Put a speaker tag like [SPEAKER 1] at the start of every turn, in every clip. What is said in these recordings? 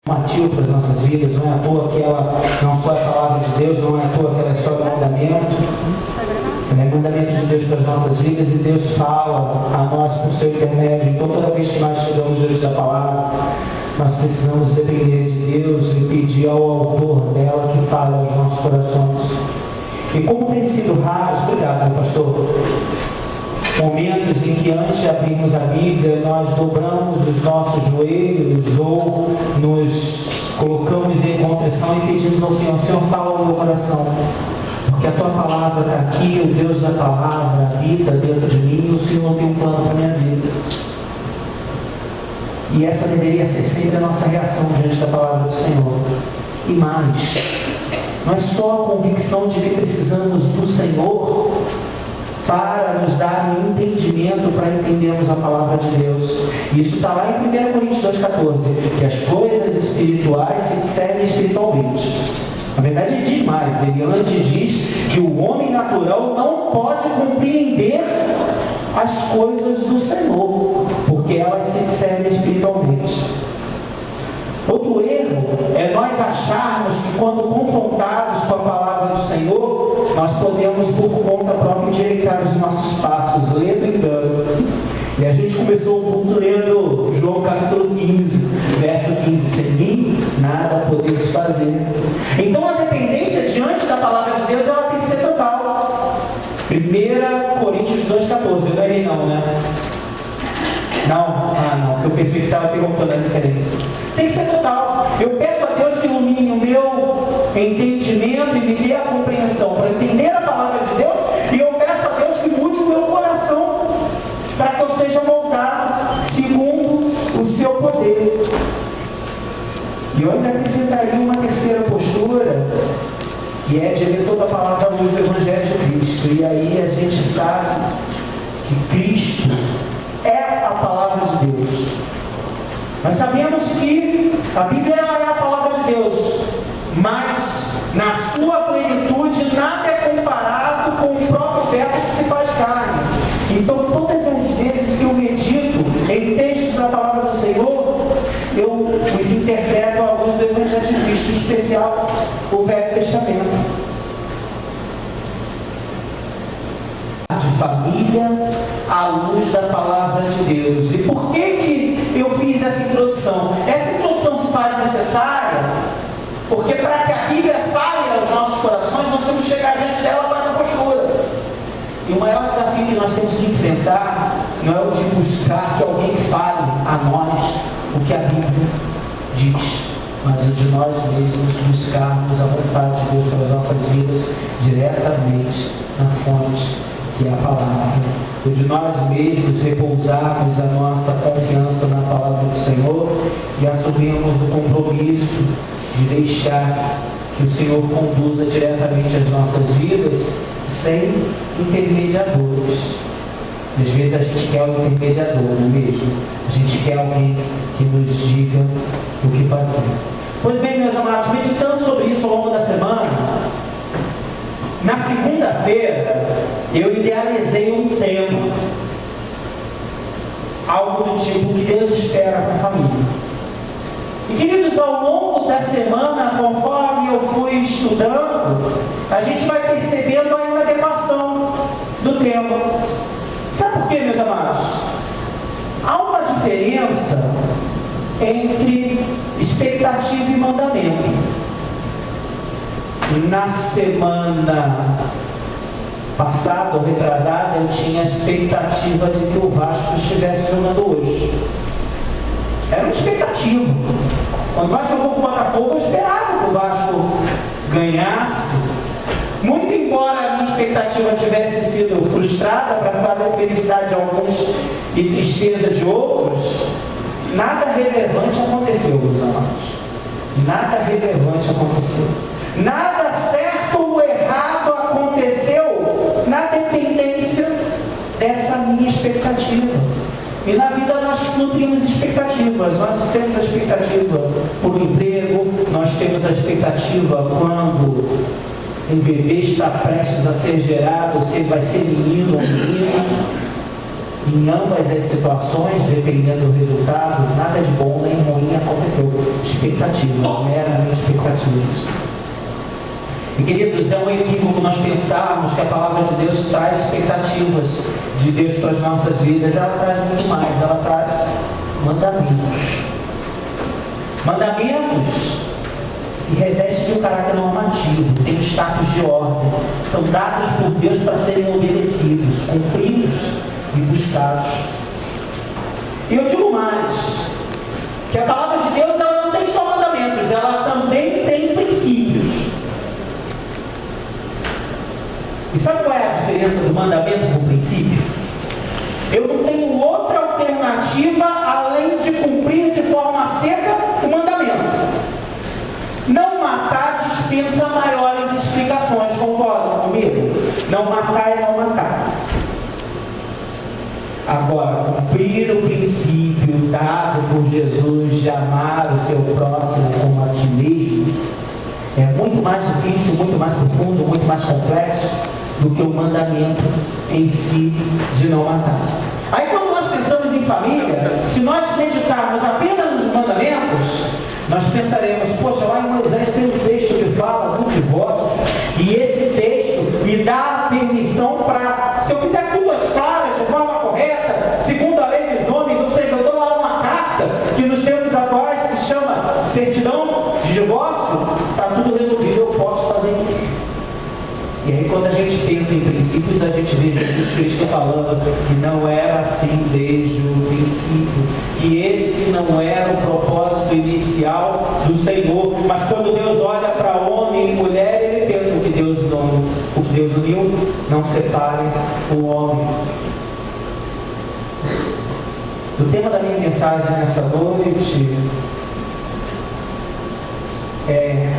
[SPEAKER 1] normativa para as nossas vidas, não é à toa que ela não só é a palavra de Deus, não é à toa que ela é só mandamento, ela é mandamento de Deus para as nossas vidas e Deus fala a nós por seu intermédio. Então toda vez que nós chegamos diante da palavra, nós precisamos depender de Deus e pedir ao autor dela que fale aos nossos corações. E como tem sido raro, obrigado, meu pastor, momentos em que antes de abrirmos a Bíblia, nós dobramos os nossos joelhos ou nos colocamos em contrição e pedimos ao Senhor, Senhor, fala ao meu coração, porque a tua palavra está aqui, o Deus da palavra habita dentro de mim e o Senhor tem um plano para a minha vida. E essa deveria ser sempre a nossa reação diante da palavra do Senhor. E mais, não é só a convicção de que precisamos do Senhor para nos dar um entendimento, para entendermos a palavra de Deus. Isso está lá em 1 Coríntios 2,14, que as coisas espirituais se discernem espiritualmente. Na verdade, ele diz mais, ele antes diz que o homem natural não pode compreender as coisas do Senhor, porque elas se discernem espiritualmente. Outro erro é nós acharmos que quando confrontados com a palavra do Senhor, nós podemos por conta própria endireitar os nossos passos, lendo e dando. E a gente começou o culto lendo João capítulo 15, verso 15, sem mim nada podeis fazer. Então a dependência diante da palavra de Deus, ela tem que ser total. 1 Coríntios 2,14, eu não errei não, né? Não, eu pensei que estava perguntando a diferença. Tem que ser total. Eu peço a Deus que ilumine o meu entendimento e me dê a compreensão para entender a palavra de Deus, e eu peço a Deus que mude o meu coração para que eu seja moldado segundo o seu poder. E eu ainda acrescentaria uma terceira postura, que é de ler toda a palavra à luz do Evangelho de Cristo. E aí a gente sabe que Cristo é a palavra de Deus. Nós sabemos que a Bíblia é a palavra de Deus, mas na sua plenitude nada é comparado com o próprio verbo que se faz carne. Então todas as vezes que eu medito em textos da palavra do Senhor, eu os interpreto à luz do Evangelho de Cristo, em especial o Velho Testamento. De família à luz da palavra de Deus. E por que eu fiz essa introdução? Essa introdução se faz necessária porque para que a Bíblia fale aos nossos corações, nós temos que chegar diante dela com essa postura. E o maior desafio que nós temos que enfrentar não é o de buscar que alguém fale a nós o que a Bíblia diz, mas o de nós mesmos buscarmos a vontade de Deus para as nossas vidas diretamente na fonte que é a palavra. O de nós mesmos repousarmos a nossa confiança na palavra do Senhor e assumirmos o compromisso de deixar que o Senhor conduza diretamente as nossas vidas sem intermediadores. Às vezes a gente quer um intermediador, não é mesmo? A gente quer alguém que nos diga o que fazer. Pois bem, meus amados, meditando sobre isso ao longo da semana, na segunda-feira, eu idealizei um tema, algo do tipo que Deus espera para a família. E queridos, ao longo da semana, conforme eu fui estudando, a gente vai percebendo a inadequação do tema. Sabe por quê, meus amados? Há uma diferença entre expectativa e mandamento. Na semana passada ou retrasada, eu tinha a expectativa de que o Vasco estivesse jogando hoje. Era uma expectativa. Quando o Vasco jogou com o Botafogo, eu esperava que o Vasco ganhasse. Muito embora a minha expectativa tivesse sido frustrada, para falar da felicidade de alguns e tristeza de outros, nada relevante aconteceu, meus amados. Nada relevante aconteceu. Nada certo ou errado aconteceu na dependência dessa minha expectativa. E na vida nós nutrimos expectativas. Nós temos a expectativa por emprego, nós temos a expectativa quando um bebê está prestes a ser gerado, se vai ser menino ou menina. Em ambas as situações, dependendo do resultado, nada de bom nem ruim aconteceu. Expectativas, meramente expectativas. E queridos, é um equívoco nós pensarmos que a palavra de Deus traz expectativas de Deus para as nossas vidas. Ela traz muito mais, ela traz mandamentos. Mandamentos se revestem de um caráter normativo, tem um status de ordem, são dados por Deus para serem obedecidos, cumpridos e buscados. E eu digo mais, que a palavra de Deus ela não tem só mandamentos, ela também tem princípios. E sabe qual é a diferença do mandamento com o princípio? Eu não tenho outra alternativa além de cumprir de forma seca o mandamento. Não matar dispensa maiores explicações, concordam comigo? Não matar é não matar. Agora, cumprir o princípio dado por Jesus de amar o seu próximo como a ti mesmo é muito mais difícil, muito mais profundo, muito mais complexo do que o mandamento em si de não matar. Aí quando nós pensamos em família, se nós meditarmos apenas nos mandamentos, nós pensaremos, poxa, lá em Moisés tem um texto que fala do divórcio, e esse texto me dá permissão para, se eu fizer tudo às claras, de forma correta, segundo a lei dos homens, ou seja, eu dou lá uma carta, que nos tempos atuais se chama certidão de divórcio, está tudo resolvido, eu posso fazer isso. E aí quando a gente pensa em princípios, a gente vê Jesus Cristo falando que não era assim desde o princípio, que esse não era o propósito inicial do Senhor, mas quando Deus olha para homem e mulher, ele pensa o que Deus uniu, não separe o homem. O tema da minha mensagem nessa noite é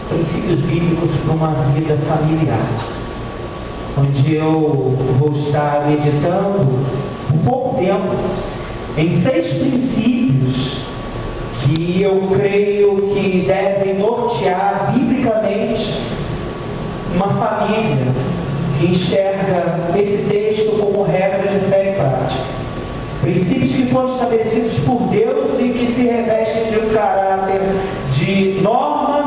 [SPEAKER 1] princípios bíblicos para uma vida familiar, onde eu vou estar meditando um pouco tempo em 6 princípios que eu creio que devem nortear biblicamente uma família que enxerga esse texto como regra de fé e prática. Princípios que foram estabelecidos por Deus e que se revestem de um caráter de norma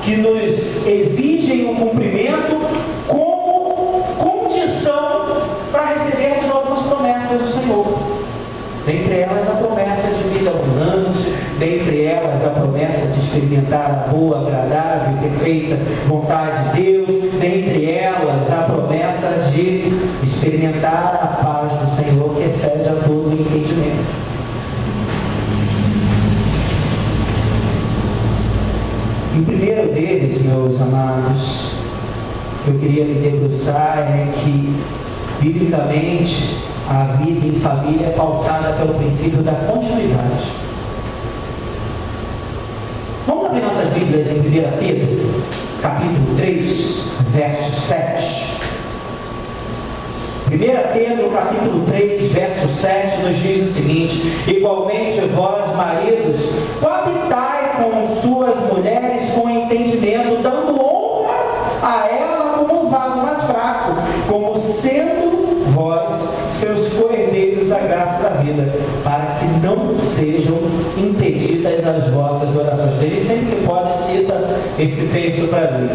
[SPEAKER 1] que nos exigem o cumprimento como condição para recebermos algumas promessas do Senhor. Dentre elas a promessa de vida abundante, dentre elas a promessa de experimentar a boa, agradável e perfeita vontade de Deus, dentre elas a promessa de experimentar a paz do Senhor que excede a todo entendimento. E o primeiro deles, meus amados, que eu queria me debruçar é que, biblicamente, a vida em família é pautada pelo princípio da continuidade. Vamos abrir nossas Bíblias em 1 Pedro, capítulo 3, verso 7. 1 Pedro, capítulo 3, verso 7, nos diz o seguinte: igualmente vós, maridos, coabitai com suas mulheres com entendimento, dando honra a ela como um vaso mais fraco, como sendo vós seus co-herdeiros da graça da vida, para que não sejam impedidas as vossas orações. Ele sempre que pode cita esse texto para mim,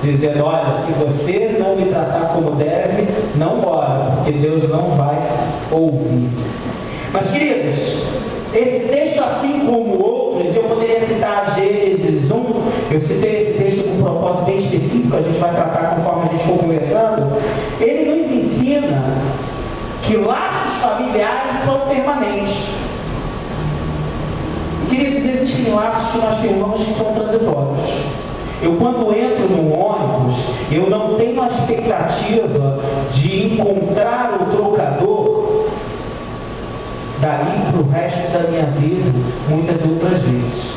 [SPEAKER 1] dizendo, olha, se você não me tratar como deve, não ora, porque Deus não vai ouvir. Mas, queridos, esse texto, assim como outros, eu poderia citar Gênesis 1, eu citei esse texto com um propósito bem específico, a gente vai tratar conforme a gente for conversando. Ele nos ensina que laços familiares são permanentes. Queridos, existem laços que nós firmamos que são transitórios. Eu, quando entro no ônibus, eu não tenho a expectativa de encontrar o trocador dali para o resto da minha vida, muitas outras vezes.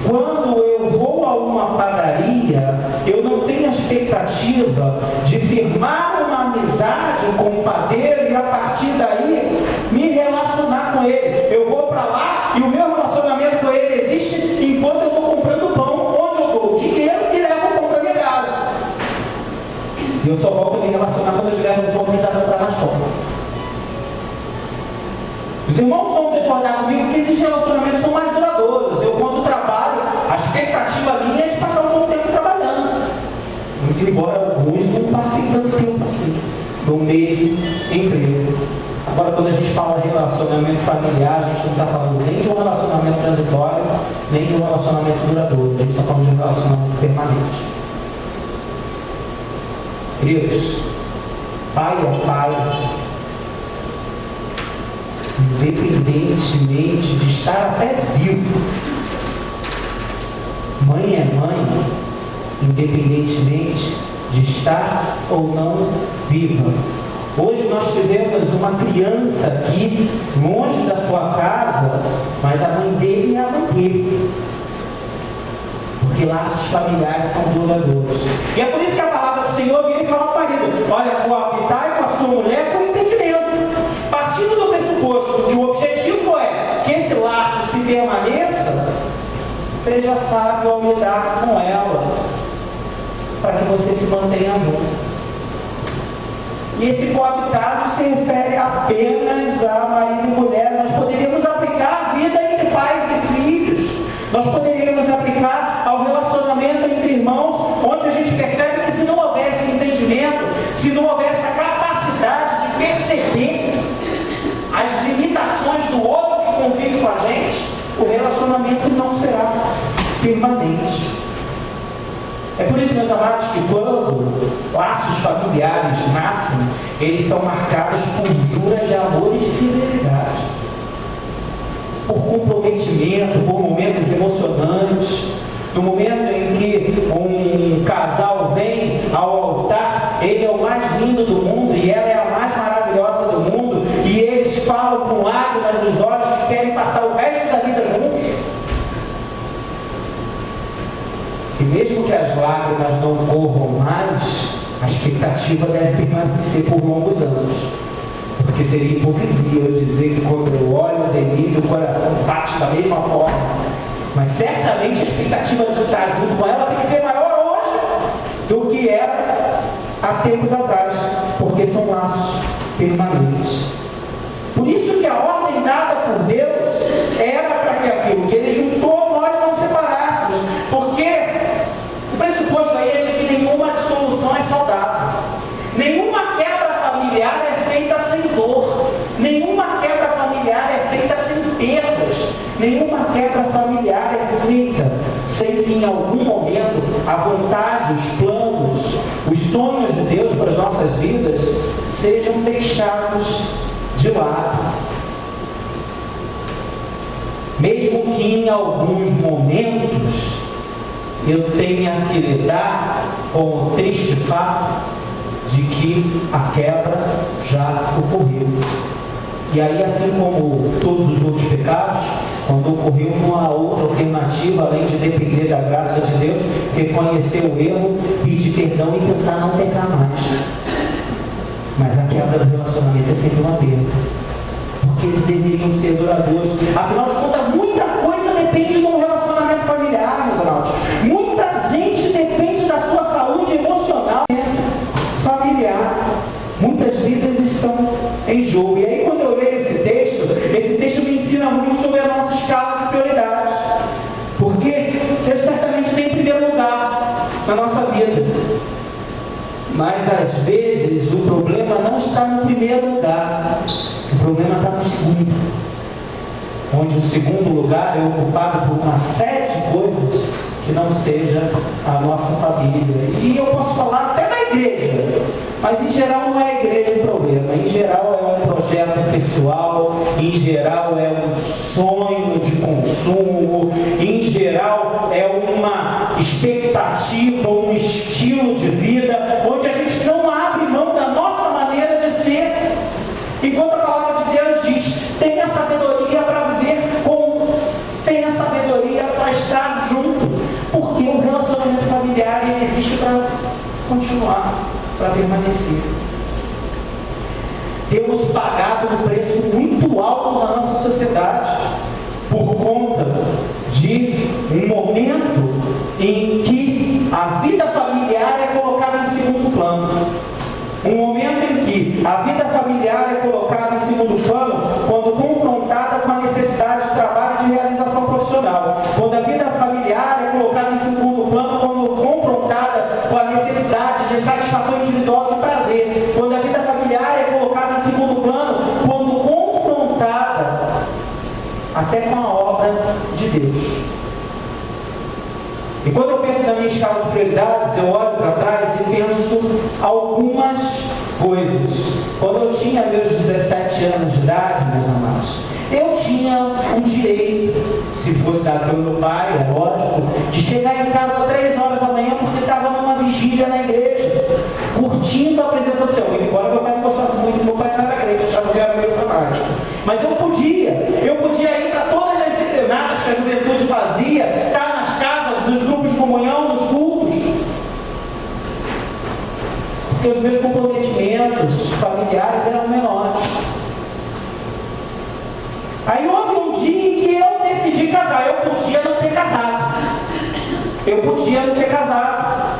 [SPEAKER 1] Quando eu vou a uma padaria, eu não tenho a expectativa de firmar uma amizade com o padeiro e a partir daí me relacionar com ele. Eu vou para lá e o meu relacionamento com ele existe enquanto eu estou comprando pão, onde eu dou o dinheiro e levo o pão para minha casa. E eu só volto a me relacionar quando eu estiver no pão precisar comprar mais pão. quando a gente fala de relacionamento familiar, a gente não está falando nem de um relacionamento transitório, nem de um relacionamento duradouro. A gente está falando de um relacionamento permanente. Queridos, pai é pai, independentemente de estar até vivo. Mãe é mãe, independentemente de estar ou não viva. Hoje nós tivemos uma criança aqui, longe da sua casa, mas a mãe dele é a mãe dele. Porque laços familiares são duradouros. E é por isso que a palavra do Senhor vem e fala para o marido: olha, coabitai com a sua mulher com entendimento. Partindo do pressuposto que o objetivo é que esse laço se permaneça, seja sábio ao lidar com ela, para que você se mantenha junto. E esse coabitar não se refere apenas a marido e mulher. Nós poderíamos aplicar a vida entre pais e filhos. Nós poderíamos aplicar ao relacionamento entre irmãos, onde a gente percebe que se não houvesse entendimento, se não houvesse a capacidade de perceber as limitações do outro que convive com a gente, o relacionamento não será permanente. É por isso, meus amados, que quando laços familiares nascem, eles são marcados por juras de amor e de fidelidade, por comprometimento, por momentos emocionantes. No momento em que um casal vem ao altar, ele é o mais lindo do mundo e ela é a mais maravilhosa do mundo, e eles falam com lágrimas nos olhos que querem passar o resto da vida juntos. E mesmo que as lágrimas não corram mais, a expectativa deve permanecer por longos anos. Porque seria hipocrisia eu dizer que quando eu olho a Denise, o coração bate da mesma forma. Mas certamente a expectativa de estar junto com ela tem que ser maior hoje do que era há tempos atrás, porque são laços permanentes. Por isso que a ordem dada por Deus era para que aquilo que Ele juntou nós não separássemos, porque o pressuposto aí é de que nenhuma dissolução é saudável. Nenhuma quebra familiar é feita sem dor. Nenhuma quebra familiar é feita sem perdas. Nenhuma quebra familiar é feita sem que em algum momento a vontade, os planos, os sonhos de Deus para as nossas vidas sejam deixados de lado. Mesmo que em alguns momentos eu tenha que lidar com o triste fato de que a quebra já ocorreu. E aí, assim como todos os outros pecados, quando ocorreu uma outra alternativa, além de depender da graça de Deus, reconhecer o erro, pedir perdão e tentar não pecar mais. Mas a quebra do relacionamento é sempre uma perda, porque eles deveriam ser duradouros. Afinal de contas, muita coisa depende de um relacionamento familiar, meus irmãos. Muita gente depende da sua saúde emocional familiar. Muitas vidas estão em jogo. E aí, quando eu leio esse texto me ensina muito sobre a nossa escala de prioridades. Porque Deus certamente tem em primeiro lugar na nossa vida. Mas às vezes o problema não está no primeiro lugar. O problema está no segundo. Onde o segundo lugar é ocupado por uma série de coisas que não seja a nossa família. E eu posso falar até da igreja, mas em geral não é a igreja o problema. Em geral é um projeto pessoal, em geral é um sonho de consumo, em geral é uma expectativa, um estilo de vida, onde a gente não abre mão da nossa maneira de ser. Enquanto a palavra de Deus diz, tenha sabedoria para viver com, tenha sabedoria para estar junto, porque o relacionamento familiar ele existe para continuar, para permanecer. Temos pagado um preço muito alto na nossa sociedade por conta de um momento em que a vida familiar é colocada em segundo plano. Um momento em que a vida familiar é colocada em segundo plano quando confrontada com a necessidade de trabalho e de realização profissional. Quando a vida familiar é colocada em segundo plano quando confrontada com a necessidade de satisfação individual de prazer. Quando a vida familiar é colocada em segundo plano quando E quando eu penso na minha escala de prioridades, eu olho para trás e penso algumas coisas. Quando eu tinha meus 17 anos de idade, meus amados, eu tinha o direito, se fosse dado pelo meu pai, é lógico, de chegar em casa às 3 horas da manhã porque estava numa vigília na igreja, curtindo a presença do Senhor. Embora meu pai não gostasse muito, meu pai não era crente, achava que era meio fanático. Mas eu podia ir para todas as serenatas que a juventude fazia, estar nas casas, nos grupos de comunhão, nos cultos. Porque os meus comprometimentos familiares eram menores. Aí houve um dia em que eu decidi casar. Eu podia não ter casado.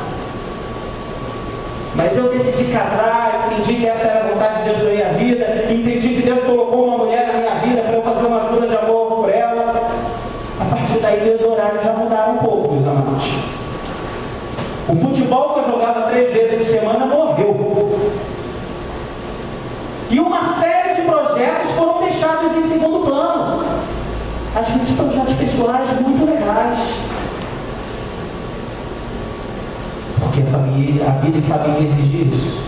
[SPEAKER 1] Mas eu decidi casar, entendi que essa era a vontade de Deus na minha vida, entendi que Deus colocou uma mulher na minha vida para eu fazer uma ajuda de amor por ela. A partir daí, meus horários já mudaram um pouco, meus amados. O futebol que eu jogava 3 vezes por semana morreu. E uma série de projetos foram deixados em segundo plano. Às vezes projetos pessoais muito legais. Porque a vida em família exige isso.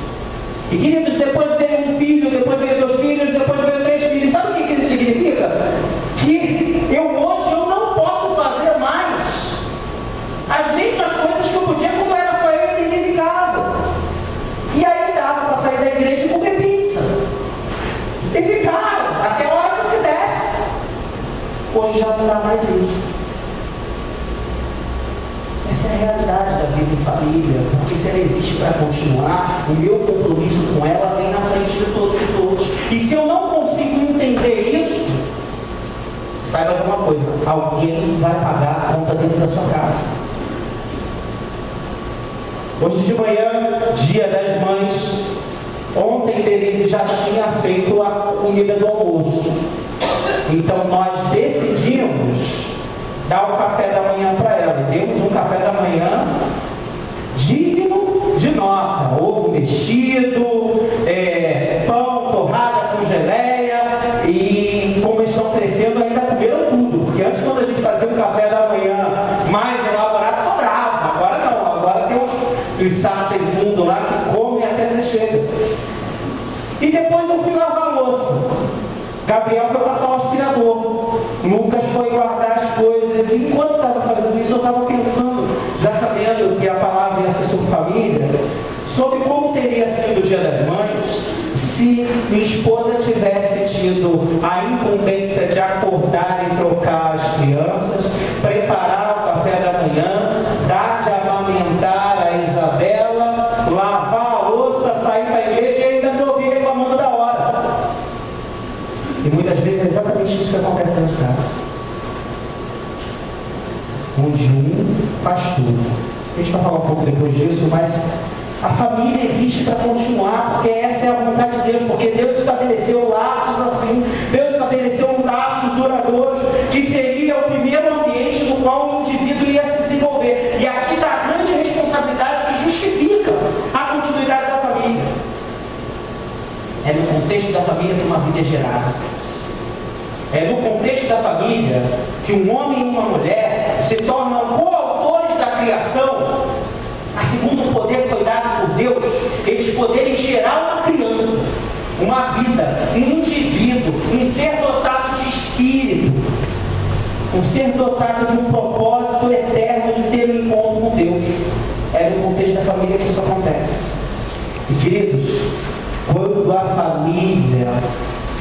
[SPEAKER 1] E queridos, depois veio um filho, depois veio 2 filhos, depois veio 3 filhos. Sabe o que isso significa? Que hoje eu não posso fazer mais as mesmas coisas que eu podia quando era só eu e Denise em casa. E aí dava para sair da igreja e comer pizza. E ficar até a hora que eu quisesse. Hoje já não dá mais isso. Essa é a realidade da vida em família, porque se ela existe para continuar, o meu compromisso com ela vem na frente de todos os outros. E se eu não consigo entender isso, saiba de uma coisa: alguém vai pagar a conta dentro da sua casa. Hoje de manhã, dia das mães, ontem Denise já tinha feito a comida do almoço. Então nós decidimos dar o café da manhã para ela. E demos um café da manhã digno de nota. Ovo mexido, pão, torrada com geleia. E como eles estão crescendo, ainda comeram tudo. Porque antes, quando a gente fazia um café da manhã mais elaborado, sobrava. Agora não. Agora tem os sacos sem fundo lá que comem até você chega. E depois eu fui lavar a louça. Gabriel foi passar o aspirador. Lucas foi guardar as coisas. E enquanto estava fazendo isso, eu estava pensando, já sabendo que a palavra ia ser sobre família, sobre como teria sido o Dia das Mães se minha esposa tivesse tido a incumbência de acordar e trocar as crianças, preparar o café da manhã, dar de amamentar a Isabela, lavar a louça, sair para a igreja e ainda me ouvir reclamando da hora. E muitas vezes é exatamente isso que acontece nas casas. Onde um faz tudo. A gente vai falar um pouco depois disso, mas a família existe para continuar, porque essa é a vontade de Deus, porque Deus estabeleceu laços assim, Deus estabeleceu laços duradouros, que seria o primeiro ambiente no qual o indivíduo ia se desenvolver. E aqui está a grande responsabilidade que justifica a continuidade da família. É no contexto da família que uma vida é gerada. É no contexto da família que um homem e uma mulher se tornam coautores da criação, a segundo o poder que foi dado por Deus, eles poderem gerar uma criança, uma vida, um indivíduo, um ser dotado de espírito, um ser dotado de um propósito eterno de ter um encontro com Deus. É no contexto da família que isso acontece. E queridos, quando a família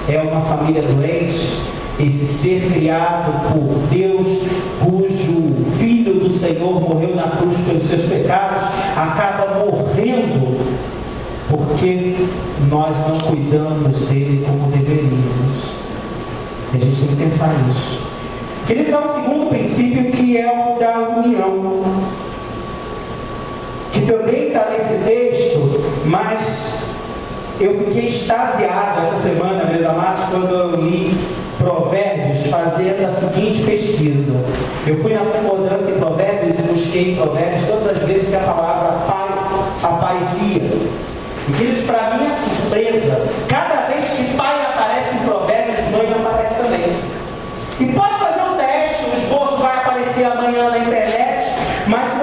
[SPEAKER 1] é uma família doente, esse ser criado por Deus, cujo Filho do Senhor morreu na cruz pelos seus pecados, acaba morrendo porque nós não cuidamos dele como deveríamos. E a gente tem que pensar nisso. Queridos, há um segundo princípio que é o da união, que também está nesse texto, mas eu fiquei extasiado essa semana, meus amados, quando eu li Provérbios, fazendo a seguinte pesquisa. Eu fui na concordância em Provérbios e busquei em Provérbios todas as vezes que a palavra pai aparecia. E queridos, para minha surpresa, cada vez que pai aparece em Provérbios, mãe aparece também. E pode fazer um teste, o esboço vai aparecer amanhã na internet, mas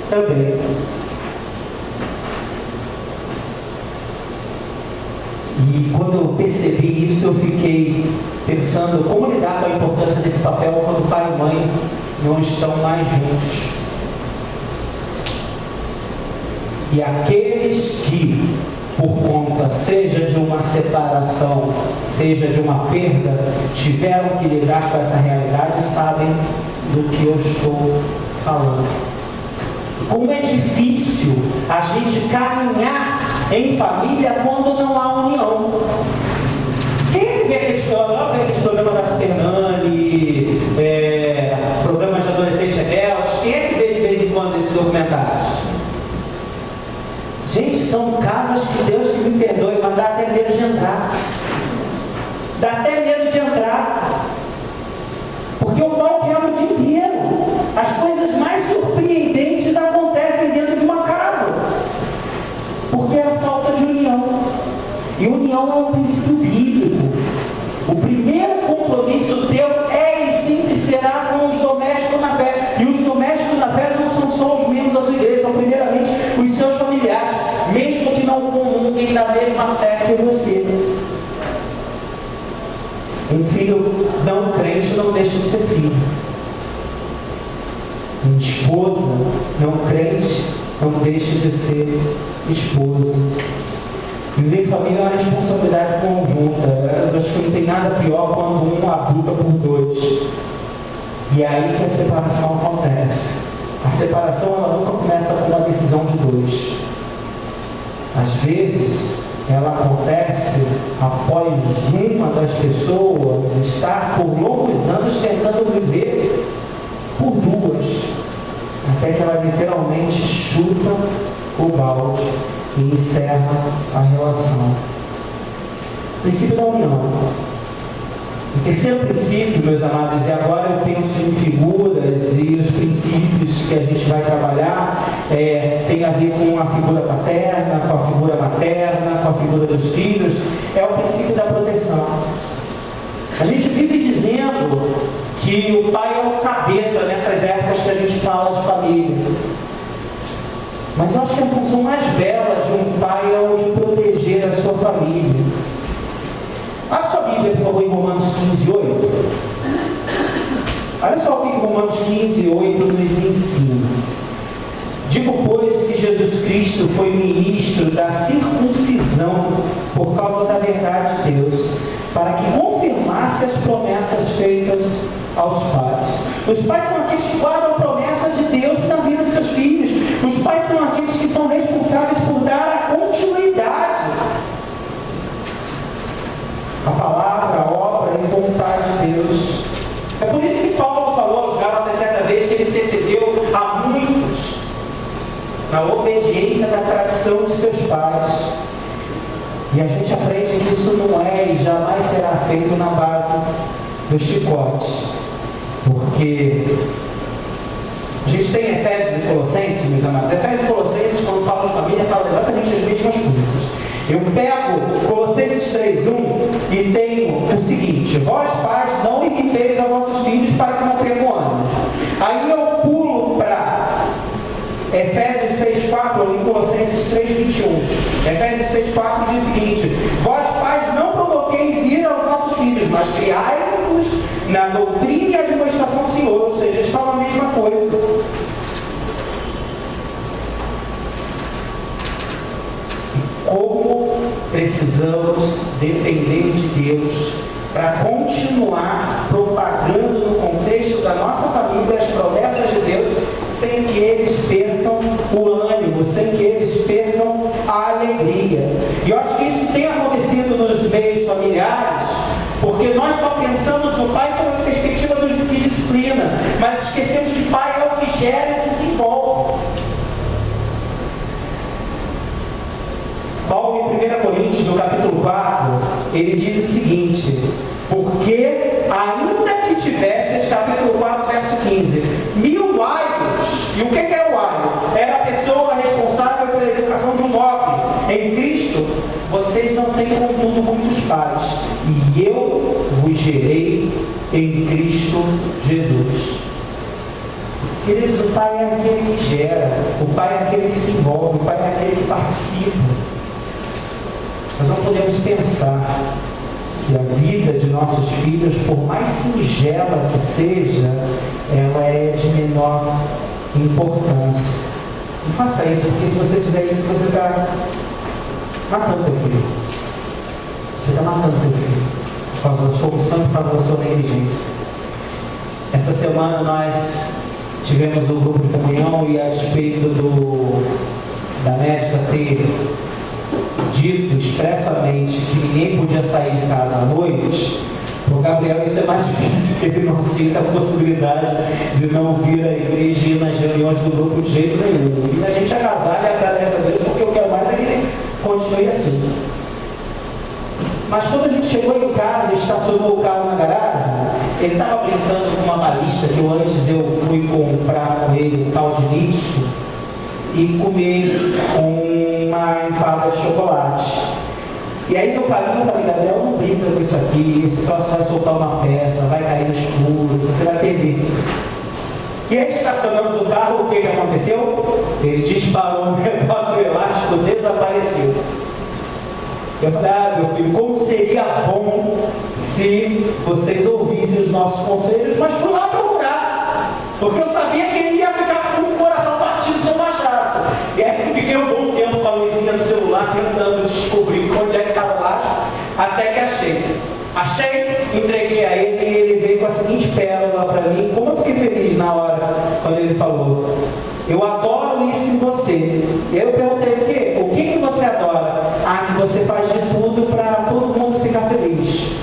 [SPEAKER 1] também. E quando eu percebi isso, eu fiquei pensando como lidar com a importância desse papel quando pai e mãe não estão mais juntos. E aqueles que, por conta, seja de uma separação, seja de uma perda, tiveram que lidar com essa realidade, sabem do que eu estou falando. Como é difícil a gente caminhar em família quando não há união. Quem é que vê aqueles programas da Super Nani, programas de adolescentes rebeldes? Quem é que vê de vez em quando esses documentários? Gente, são casas que Deus que me perdoe, mas dá até medo de entrar. Dá até medo de entrar. Porque o pau quebra o dia inteiro. As coisas mais surpreendentes acontecem dentro de uma casa. Porque é a falta de união. E união é um princípio bíblico. O primeiro compromisso teu é e sempre será com os domésticos na fé. E os domésticos na fé não são só os membros da sua igreja, são primeiramente os seus familiares, mesmo que não comunguem da mesma fé que você. Um filho não crente não deixa de ser filho. Uma esposa não crente não deixa de ser esposa. Viver em família é uma responsabilidade conjunta. Eu acho que não tem nada pior quando um abusa por dois. E é aí que a separação acontece. A separação ela nunca começa com uma decisão de dois. Às vezes, ela acontece após uma das pessoas estar por longos anos tentando viver por duas, até que ela literalmente chuta o balde e encerra a relação. Princípio da união. O terceiro princípio, meus amados, e agora eu penso em figuras e os princípios que a gente vai trabalhar tem a ver com a figura paterna, com a figura materna, com a figura dos filhos, é o princípio da proteção. A gente vive dizendo que o pai é o cabeça nessas épocas que a gente fala de família. Mas eu acho que a função mais bela de um pai é o de proteger a sua família. Abra sua Bíblia, por favor, em Romanos 15, 8. Olha só o que Romanos 15, 8 nos ensina. Digo, pois, que Jesus Cristo foi ministro da circuncisão por causa da verdade de Deus, para que confirmasse as promessas feitas aos pais. Os pais são aqueles que guardam a promessa de Deus na vida de seus filhos. Os pais são aqueles que são responsáveis por dar a continuidade. A palavra, a obra e vontade de Deus. É por isso que Paulo falou aos Gálatas certa vez que ele se excedeu a muitos na obediência da tradição de seus pais. E a gente aprende que isso não é e jamais será feito na base do chicote. Porque a gente tem Efésios e Colossenses, meus amados. Efésios e Colossenses, quando fala de família, fala exatamente as mesmas coisas. Eu pego Colossenses 3:1 e tenho o seguinte: vós pais não irriteis a vossos filhos para que não percam ânimo. Aí eu pulo para Efésios 6:4 em Colossenses 3:21. Efésios 6:4 diz o seguinte: vós pais não provoqueis ira aos vossos filhos, mas criai-os na doutrina e admoestação do Senhor. Ou seja, eles falam a mesma coisa. Como precisamos depender de Deus para continuar propagando no contexto da nossa família as promessas de Deus, sem que eles percam o ânimo, sem que eles percam a alegria. E eu acho que isso tem acontecido nos meios familiares, porque nós só pensamos no pai sob a perspectiva de disciplina, mas esquecemos que pai é o que gera e o que se envolve. Paulo, em 1 Coríntios, no capítulo 4, ele diz o seguinte: porque, ainda que tivesses, capítulo 4, verso 15, 1000 aivos, e o que era o aivo? Era a pessoa responsável pela educação de um nobre. Em Cristo, vocês não têm, contudo, muitos pais, e eu vos gerei em Cristo Jesus. Queridos, o pai é aquele que gera, o pai é aquele que se envolve, o pai é aquele que participa. Nós não podemos pensar que a vida de nossos filhos, por mais singela que seja, ela é de menor importância. Não faça isso, porque se você fizer isso, você está matando teu filho. Você está matando teu filho por causa da sua omissão, por causa da sua negligência. Essa semana nós tivemos um grupo de comunhão e, a despeito da médica ter dito expressamente que ninguém podia sair de casa à noite, para o Gabriel isso é mais difícil, porque ele não aceita a possibilidade de não vir à igreja e ir nas reuniões do grupo de jeito nenhum. E a gente agasalha e agradece a Deus, porque eu quero mais é que ele continue assim. Mas quando a gente chegou em casa e estacionou o carro na garagem, ele estava brincando com uma balista que antes eu fui comprar com ele um tal de nisso e comer uma empada de chocolate. E aí no caminho eu falei, Gabriel, não brinca com isso aqui, esse troço vai soltar uma peça, vai cair no escuro, você vai perder. E aí estacionamos o carro, o que aconteceu? Ele disparou um negócio elástico, desapareceu. Eu falei, meu filho, como seria bom se vocês ouvissem os nossos conselhos, mas fui lá procurar, porque eu sabia que ele ia ficar com o coração partido se eu baixasse. E aí fiquei um bom tempo com a luzinha do celular tentando descobrir onde é que estava lá, até que achei. Achei, entreguei a ele e ele veio com a seguinte pérola para mim. Como eu fiquei feliz na hora quando ele falou: eu adoro isso em você. Eu perguntei o quê? O que você adora? Ah, que você faz de tudo para todo mundo ficar feliz.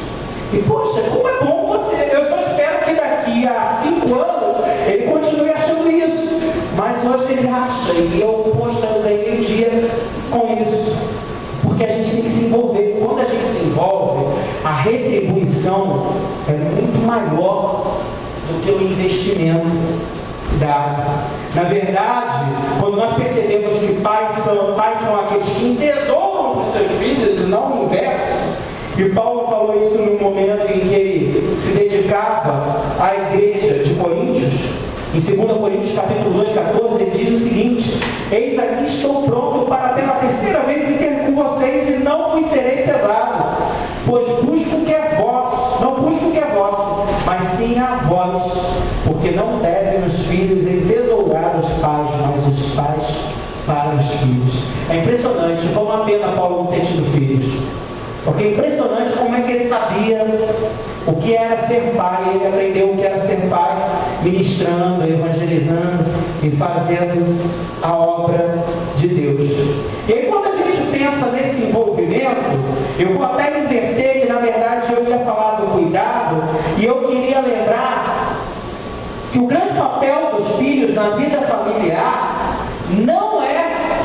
[SPEAKER 1] E poxa, como é bom você. Eu só espero que daqui a 5 anos ele continue achando isso. Mas hoje ele acha. E eu, poxa, eu ganhei um dia com isso. Porque a gente tem que se envolver. Quando a gente se envolve, a retribuição é muito maior do que o investimento dado. Na verdade, quando nós percebemos que pais são aqueles que entesouram os seus filhos e não o inverso, e Paulo falou isso no momento em que ele se dedicava à igreja de Coríntios, em 2 Coríntios capítulo 2, 14, ele diz o seguinte: eis aqui estou pronto para pela terceira vez ir ter com vocês e não vos serei pesado, pois busco o que é vosso, não busco o que é vosso, mas sim a vós, porque não devem os filhos entesourar os pais, mas os pais para os filhos. É impressionante, foi uma pena Paulo não ter tido filhos, porque é impressionante como é que ele sabia o que era ser pai. Ele aprendeu o que era ser pai ministrando, evangelizando e fazendo a obra de Deus. E aí quando a gente pensa nesse envolvimento, eu vou até inverter, que na verdade eu ia falar do cuidado, e eu queria lembrar que o grande papel dos filhos na vida familiar não é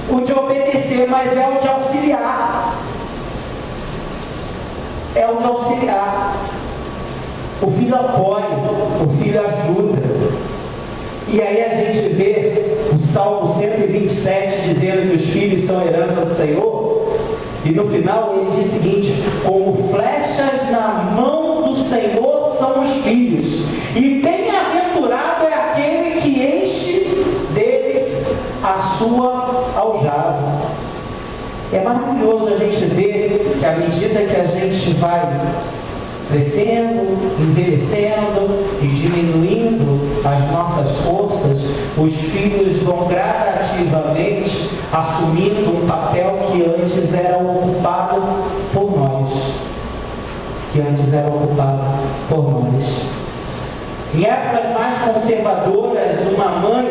[SPEAKER 1] o de obedecer, mas é o de auxiliar. É o de auxiliar. O filho apoia, o filho ajuda. E aí a gente vê o Salmo 127 dizendo que os filhos são herança do Senhor. E no final ele diz o seguinte: como flechas na mão do Senhor são os filhos, e bem-aventurado é aquele que enche deles a sua aljava. É maravilhoso a gente ver que à medida que a gente vai crescendo, envelhecendo e diminuindo as nossas forças, os filhos vão gradativamente assumindo um papel que antes era ocupado por nós. Em épocas mais conservadoras, uma mãe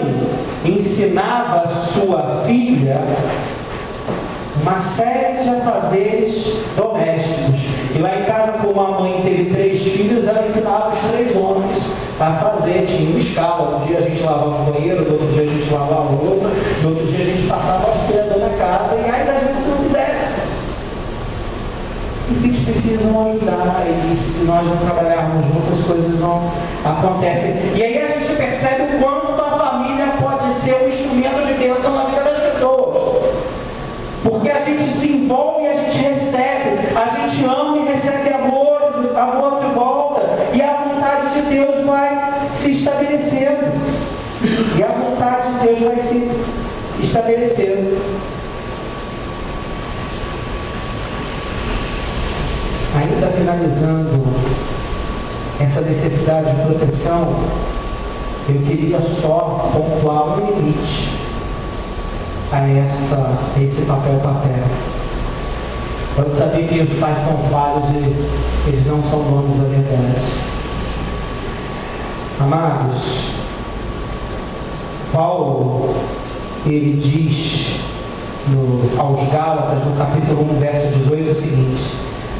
[SPEAKER 1] ensinava sua filha uma série de afazeres domésticos. E lá em casa, como a mãe teve 3 filhos, ela ensinava os 3 homens a fazer. Tinha uma escala. Um dia a gente lavava o banheiro, no outro dia a gente lavava a louça, no outro dia a gente passava a aspirador na casa, e aí a gente se não fizesse. E filhos precisam ajudar, e se nós não trabalharmos juntos, as coisas não acontecem. E aí a gente percebe o quanto a família pode ser um instrumento de bênção na vida das pessoas. Porque a gente se envolve e a gente recebe, a gente ama e recebe amor de volta, e a vontade de Deus vai se estabelecendo. vontade de Deus vai se estabelecer. Ainda finalizando essa necessidade de proteção, eu queria só pontuar um limite a esse papel paterno. Pode saber que os pais são falhos e eles não são donos da verdade. Amados, Paulo, ele diz aos Gálatas, no capítulo 1, verso 18, o seguinte: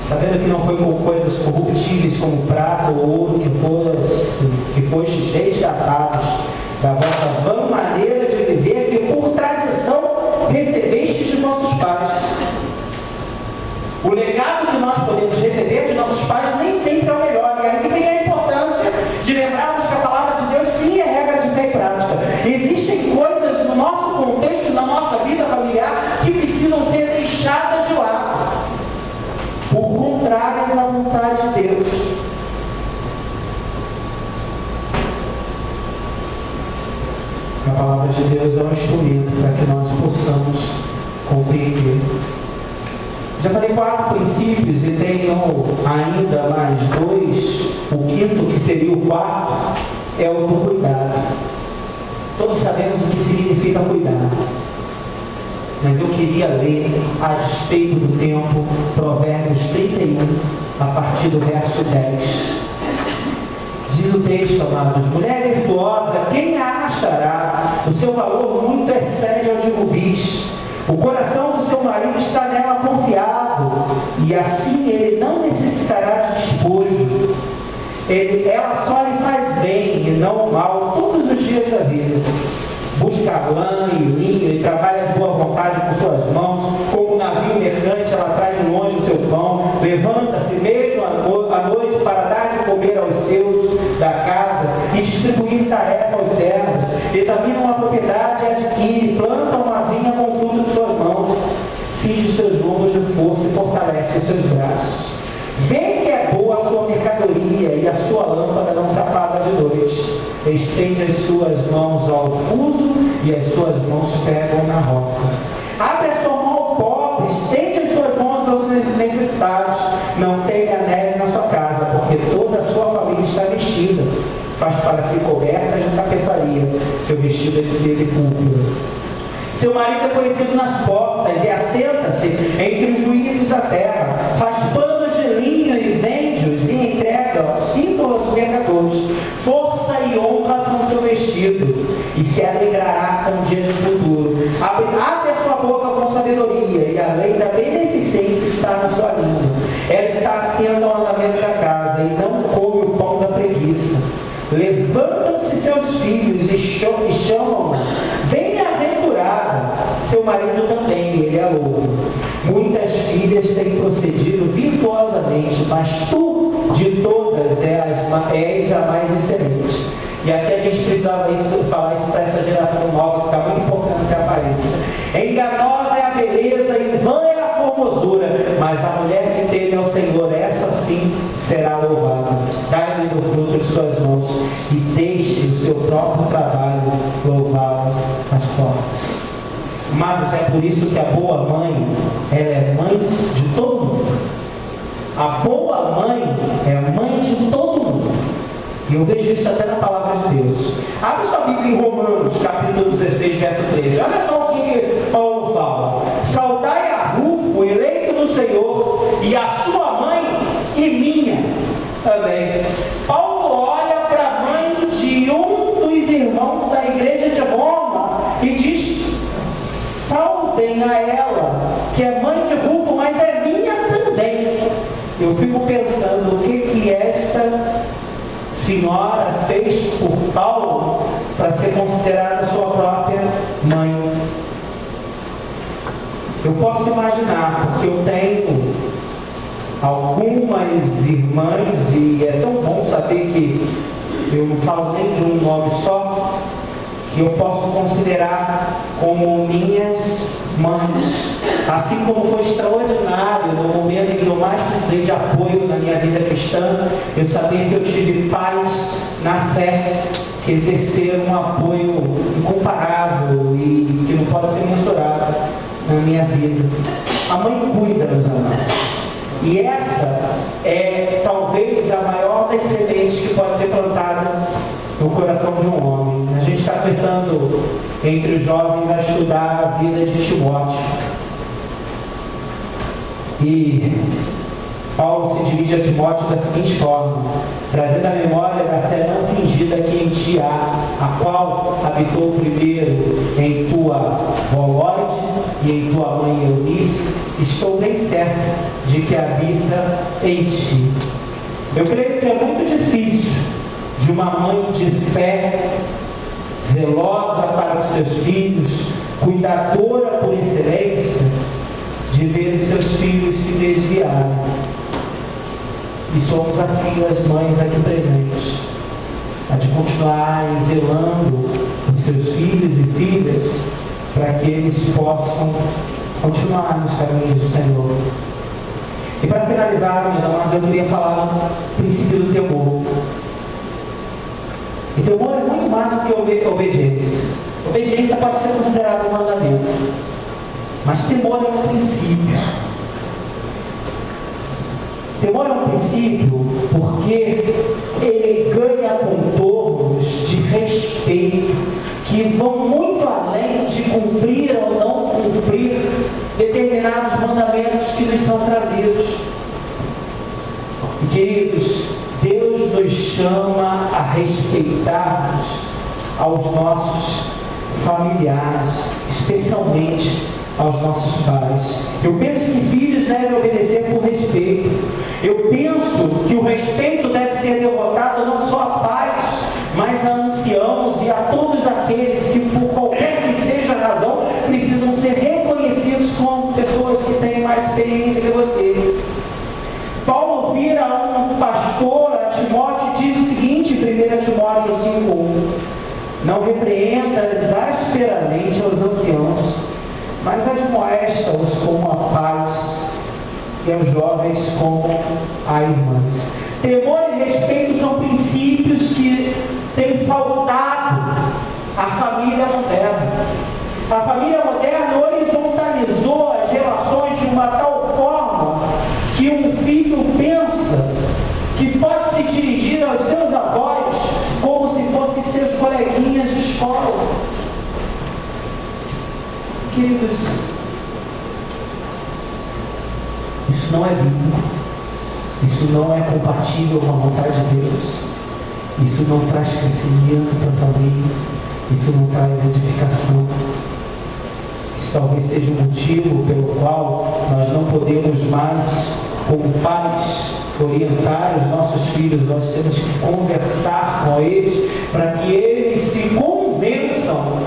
[SPEAKER 1] sabendo que não foi com coisas corruptíveis como prata ou ouro que fostes resgatados da vossa vã maneira de viver, que por tradição recebestes de nossos pais. O legado que nós podemos receber de nossos pais nem sempre é o melhor. E aí vem a importância de lembrarmos que a palavra de Deus sim é regra de fé e prática. Existem coisas no nosso contexto, na nossa vida familiar, que precisam ser deixadas de lado, por contrárias à vontade de Deus. A palavra de Deus é um instrumento para que nós possamos compreender. Já falei 4 princípios e tenho ainda mais 2. O quinto, que seria o quarto, é o do cuidado. Todos sabemos o que significa cuidar. Mas eu queria ler, a despeito do tempo, Provérbios 31, a partir do verso 10. Diz o texto, amados: mulher virtuosa, quem a achará? O seu valor muito excede ao de rubis. O coração do seu marido está nela confiado, e assim ele não necessitará de despojo. Ela só lhe faz bem e não mal todos os dias da vida. Busca lã e linho e trabalha de boa vontade com suas mãos. Como um navio mercante, ela traz de longe o seu pão. Levanta-se mesmo à noite para dar de comer aos seus da casa e distribuir tarefa aos servos. Examina uma propriedade e adquire, planta uma vinha com o fruto de suas mãos. Cinge os seus lombos de força e fortalece os seus braços. Vê que é boa a sua mercadoria e a sua lâmpada não se apaga de noite. Estende as suas mãos ao fuso e as suas mãos pegam na roca. Abre a sua mão ao pobre, estende as suas mãos aos necessitados. Não tenha neve na sua casa, porque toda a sua família está vestida. Faz para si cobertas de tapeçaria, seu vestido é de seda e púrpura. Seu marido é conhecido nas portas e assenta-se entre os juízes da terra. Faz panos de linho e vende-os e entrega 5 aos mercadores. Força e honra são seu vestido, e se alegrará com o dia do futuro. Abre a sua boca com sabedoria, e a lei da beneficência está na sua língua. Ela está atenta ao andamento da casa, e não come o pão da preguiça. Levantam-se seus filhos e chamam-na bem-aventurada. Seu marido também, ele é louco. Muitas filhas têm procedido virtuosamente, mas tu, de todas, és a mais excelente. E aqui a gente precisava falar isso para essa geração nova, que está muito importante essa aparência. Enganosa é a beleza e vã é a formosura, mas a mulher que teme ao Senhor, essa sim será louvada. Dá-lhe do fruto de suas mãos e deixe o seu próprio trabalho louvá-lo às portas. Amados, é por isso que a boa mãe, ela é mãe de todo mundo. A boa mãe é mãe de todo mundo. E eu vejo isso até na palavra de Deus. Abre sua Bíblia em Romanos, capítulo 16, verso 13. Olha só o que Paulo fala. Saudai a Rufo, eleito do Senhor, e a sua mãe e minha também. Paulo olha para a mãe de um dos irmãos da igreja de Roma e diz: saudem a ela, que é mãe de Rufo, mas é minha também. Eu fico pensando o que esta senhora fez por Paulo para ser considerada sua própria mãe. Eu posso imaginar, porque eu tenho algumas irmãs e é tão bom saber que eu não falo nem de um nome só, que eu posso considerar como minhas mães. Assim como foi extraordinário no momento em que eu mais precisei de apoio na minha vida cristã, eu sabia que eu tive pais na fé que exerceram um apoio incomparável e que não pode ser mensurado na minha vida. A mãe cuida, meus amados. E essa é talvez a maior das sementes que pode ser plantada no coração de um homem. A gente está pensando entre os jovens a estudar a vida de Timóteo. E Paulo se dirige a Timóteo da seguinte forma: trazendo a memória da fé não fingida que em ti há, a qual habitou primeiro em tua avó Lóide e em tua mãe Eunice, estou bem certo de que habita em ti. Eu creio que é muito difícil de uma mãe de fé, zelosa para os seus filhos, cuidadora por excelência, de ver os seus filhos se desviarem. E somos as mães aqui presentes, a de continuar zelando os seus filhos e filhas, para que eles possam continuar nos caminhos do Senhor. E para finalizar, meus amados, eu queria falar do princípio do temor. E temor é muito mais do que obediência. Obediência pode ser considerada um mandamento, mas temor é um princípio. Temor é um princípio porque ele ganha contornos de respeito que vão muito além de cumprir ou não cumprir determinados mandamentos que nos são trazidos. E, queridos, Deus nos chama a respeitarmos aos nossos familiares, especialmente aos nossos pais. Eu penso que filhos devem obedecer por respeito. Eu penso que o respeito deve ser devotado não só a pais, mas a anciãos e a todos aqueles que, por qualquer que seja a razão, precisam ser reconhecidos como pessoas que têm mais experiência que você. Paulo vira um pastor a Timóteo e diz o seguinte em 1 Timóteo 5:1: não repreendas asperamente aos anciãos, mas admoesta-os como a paz, e aos jovens como a irmãs. Temor e respeito são princípios que têm faltado à família moderna. A família moderna horizontalizou as relações de uma tal forma que um filho pensa que pode se dirigir aos seus avós como se fossem seus coleguinhas de escola. Queridos, isso não é bíblico, isso não é compatível com a vontade de Deus, isso não traz crescimento para a família, isso não traz edificação. Isso talvez seja o motivo pelo qual nós não podemos mais, como pais, orientar os nossos filhos. Nós temos que conversar com eles para que eles se convençam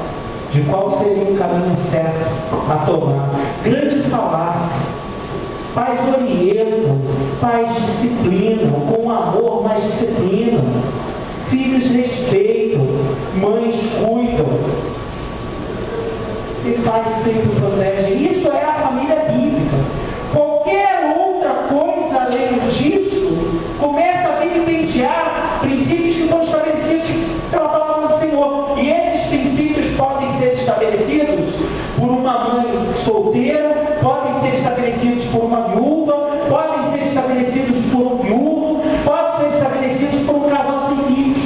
[SPEAKER 1] de qual seria o caminho certo a tomar. Grande falácia. Pais orientam, pais disciplinam, com amor, mas disciplinam. Filhos respeitam, mães cuidam. E pais sempre protegem. Isso é a família bíblica. Qualquer outra coisa além disso começa a vilipendiar princípios que foram estabelecidos pela palavra do Senhor. E esses princípios podem ser estabelecidos por uma mãe solteira, podem ser estabelecidos por uma viúva, podem ser estabelecidos por um viúvo, podem ser estabelecidos por um casal sem filhos.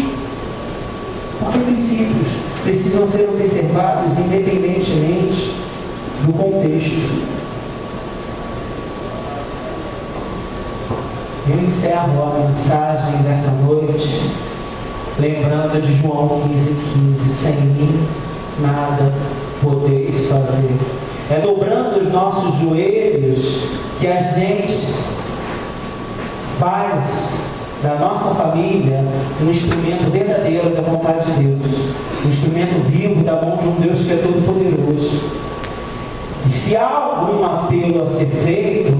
[SPEAKER 1] Porque princípios precisam ser observados independentemente do contexto. Eu encerro a mensagem dessa noite lembrando de João 15:15: sem mim nada podeis fazer. É dobrando os nossos joelhos que a gente faz da nossa família um instrumento verdadeiro da vontade de Deus, um instrumento vivo da mão de um Deus que é todo poderoso. E se há algum apelo a ser feito,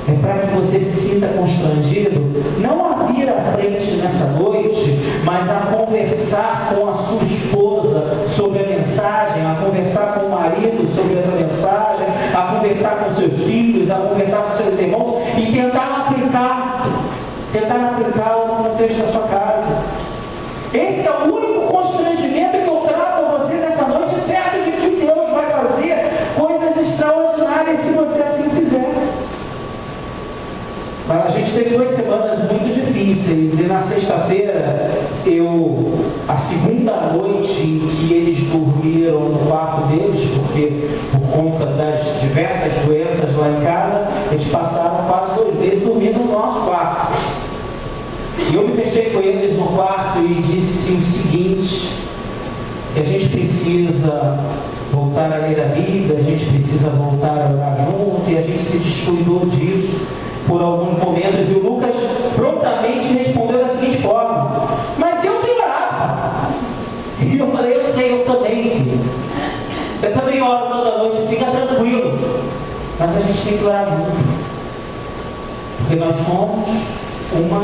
[SPEAKER 1] é para que você se sinta constrangido, não a vir à frente nessa noite, mas a conversar com a sua esposa sobre a mensagem, a conversar com o marido sobre essa mensagem, a conversar com seus filhos, a conversar com seus irmãos e tentar aplicar no contexto da sua casa. Esse é o vocês. E na sexta-feira, a segunda noite em que eles dormiram no quarto deles, porque por conta das diversas doenças lá em casa, eles passaram quase 2 meses dormindo no nosso quarto. E eu me fechei com eles no quarto e disse o seguinte, que a gente precisa voltar a ler a Bíblia, a gente precisa voltar a orar junto, e a gente se descuidou disso por alguns momentos, e o Lucas prontamente respondeu da seguinte forma: mas eu tenho orado. E eu falei: eu sei, eu também, filho. Eu também oro toda noite, fica tranquilo. Mas a gente tem que orar junto, porque nós somos uma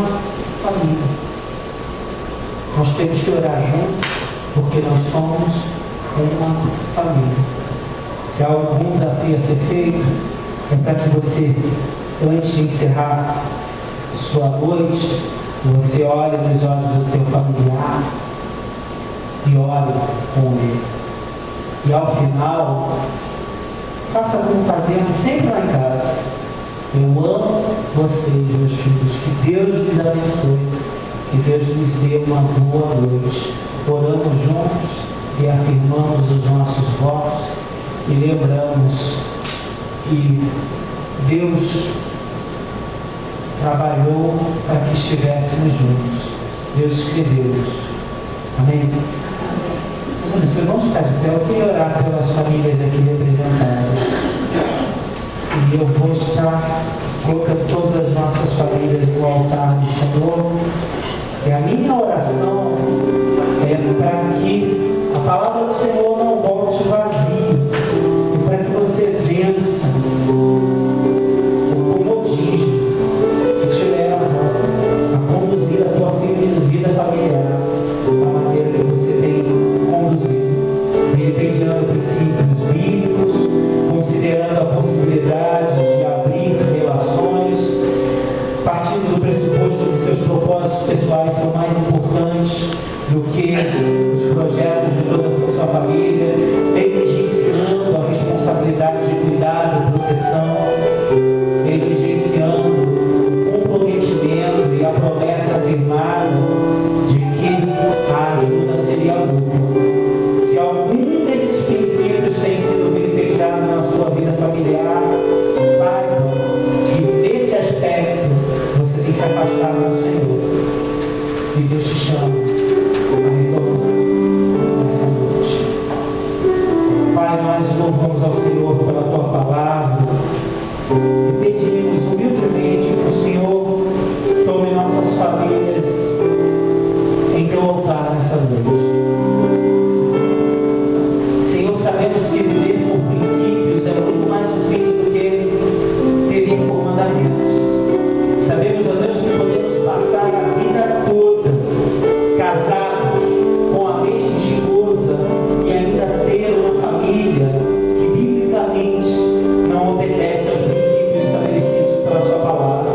[SPEAKER 1] família. Nós temos que orar junto, porque nós somos uma família. Se há algum desafio a ser feito, é para que você, antes de encerrar sua noite, você olhe nos olhos do teu familiar e ore com ele. E ao final, faça como fazemos sempre lá em casa: eu amo vocês, meus filhos, que Deus lhes abençoe, que Deus lhes dê uma boa noite. Oramos juntos e afirmamos os nossos votos e lembramos que Deus trabalhou para que estivéssemos juntos. Deus escreveu isso. Amém? Se vamos ficar de pé, eu queria orar pelas famílias aqui representadas. E eu vou estar colocando todas as nossas famílias no altar do Senhor. E a minha oração é para que a palavra do Senhor não volte vazia, e para que você vença o comodismo que te leva a conduzir a tua vida familiar da maneira que você tem conduzido, reivindicando princípios bíblicos, considerando a possibilidade de abrir relações, partindo do pressuposto que seus propósitos pessoais são mais importantes do que os projetos de toda a sua família, negligenciando a responsabilidade de cuidado, proteção, negligenciando o comprometimento e a promessa afirmada de que a ajuda seria mútua. Se algum desses princípios tem sido vilipendiado na sua vida familiar, saiba que nesse aspecto você tem que se afastar do Senhor. E Deus te chama nessa noite. Pai, nós louvamos ao Senhor pela tua palavra e pedimos humildemente que o Senhor tome nossas famílias em teu altar nessa noite. Senhor, sabemos que viver por princípios é muito mais difícil do que viver por mandamentos. Sabemos, ó Deus, que podemos passar a vida toda casados com a mesma esposa e ainda ter uma família que biblicamente não obedece aos princípios estabelecidos pela sua palavra.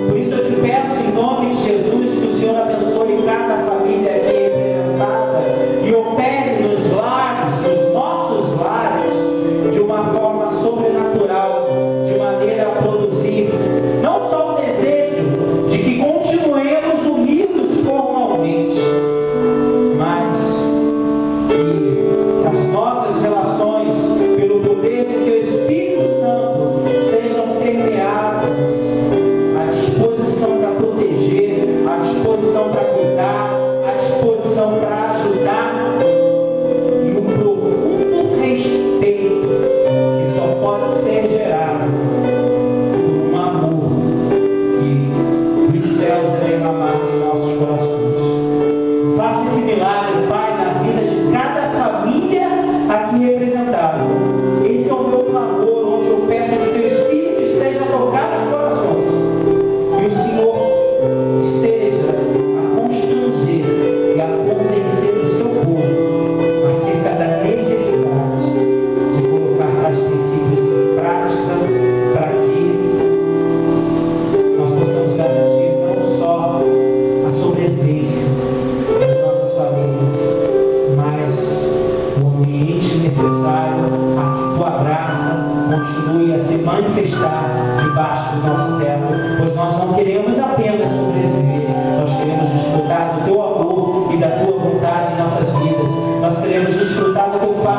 [SPEAKER 1] Por isso eu te peço em nome de Jesus que o Senhor abençoe cada família aqui representada e opere nos lares, nos nossos lares, de uma forma sobrenatural, de maneira a produzir não só o desejo de que continuemos unidos formalmente, mas que as nossas relações, pelo poder do Teu Espírito Santo, sejam permeadas à disposição para proteger, à disposição para cuidar, à disposição para ajudar, e um profundo respeito que só pode ser gerado por um amor que os céus é derramado em nossos corações. Faça esse milagre, Pai, na vida de cada família aqui representada. Esse é o meu clamor, onde eu peço que o Teu Espírito esteja a tocar os corações e o Senhor esteja a constranger e a convencer o seu povo acerca da necessidade de colocar tais princípios em prática, para que nós possamos garantir não só a sobrevivência das nossas famílias, mas o ambiente necessário a que tua graça continue a se manifestar debaixo do nosso teto, pois nós não queremos apenas sobreviver, o que eu faço